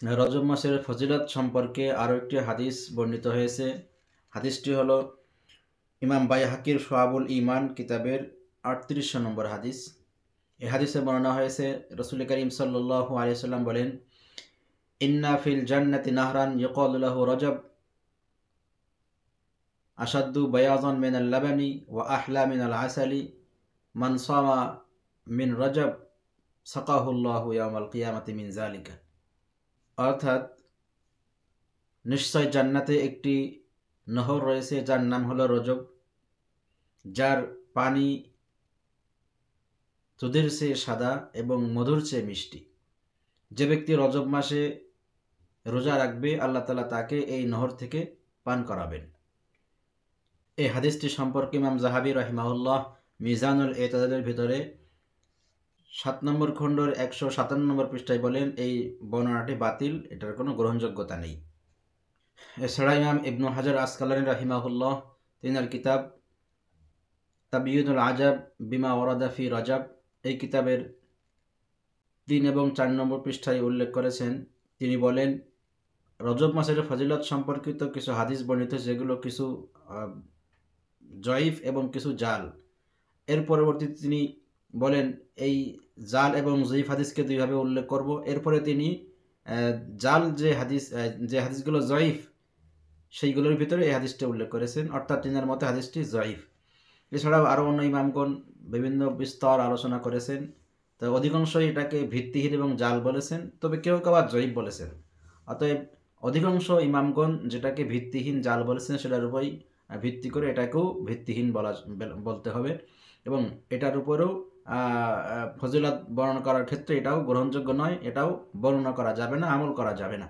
রজব মাসের ফজিলত সম্পর্কে আরও একটি হাদিস বর্ণিত হয়েছে। হাদিসটি হলো ইমাম বাইহাকির শোয়াবুল ঈমান কিতাবের ৩৮ নম্বর হাদিস। এই হাদিসে বর্ণনা হয়েছে, রাসূল করিম সাল্লাল্লাহু আলাইহি ওয়াসাল্লাম বলেন, ইন্না ফিল জান্নাতি নাহরান ইউকালু লাহু রজব আশাদ্দু বায়াযান মিনাল লাবানি ওয়া আহলা মিনাল আসালি মান সামা মিন রজব সাকাহুল্লাহু ইয়াওমাল কিয়ামাতি মিন যালিকা। অর্থাৎ নিশ্চয় জান্নাতে একটি নহর রয়েছে যার নাম হলো রজব, যার পানি দুধের চেয়ে সাদা এবং মধুর চেয়ে মিষ্টি। যে ব্যক্তি রজব মাসে রোজা রাখবে, আল্লাহ তাআলা তাকে এই নহর থেকে পান করাবেন। এই হাদিসটি সম্পর্কে ইমাম যাহাবী রাহিমাহুল্লাহ মিজানুল ইতিদালের ভিতরে ৭ নম্বর খণ্ডের ১৫৭ নম্বর পৃষ্ঠায় বলেন, এই বর্ণনাটি বাতিল, এটার কোনো গ্রহণযোগ্যতা নেই। এছাড়া ইমাম ইবনু হাজার আসকালানী রাহিমাহুল্লাহ তিনার কিতাব তাবিয়ুনুল আজাব বিমা ওয়ারাদা ফি রজব, এই কিতাবের ৩ এবং ৪ নম্বর পৃষ্ঠায় উল্লেখ করেছেন। তিনি বলেন, রজব মাসের ফজিলত সম্পর্কিত কিছু হাদিস বর্ণিত, যেগুলো কিছু জয়ীফ এবং কিছু জাল। এর পরবর্তীতে তিনি বলেন, এই জাল এবং জয়ীফ হাদিসকে দুইভাবে উল্লেখ করব। এরপরে তিনি জাল যে হাদিসগুলো জয়ীফ, সেইগুলোর ভিতরে এই হাদিসটা উল্লেখ করেছেন, অর্থাৎ তিনার মতে হাদিসটি জয়ীফ। এছাড়াও আরও অন্য ইমামগণ বিভিন্ন বিস্তর আলোচনা করেছেন, তো অধিকাংশই এটাকে ভিত্তিহীন এবং জাল বলেছেন, তবে কেউ কেউ আবার জয়ীফ বলেছেন। অতএব অধিকাংশ ইমামগণ যেটাকে ভিত্তিহীন জাল বলেছেন, সেটার উপরই ভিত্তি করে এটাকেও ভিত্তিহীন বলতে হবে, এবং এটার উপরেও ফজিলত বর্ণনা করার ক্ষেত্রে এটাও গ্রহণযোগ্য নয়, এটাও বর্ণনা করা যাবে না, আমল করা যাবে না।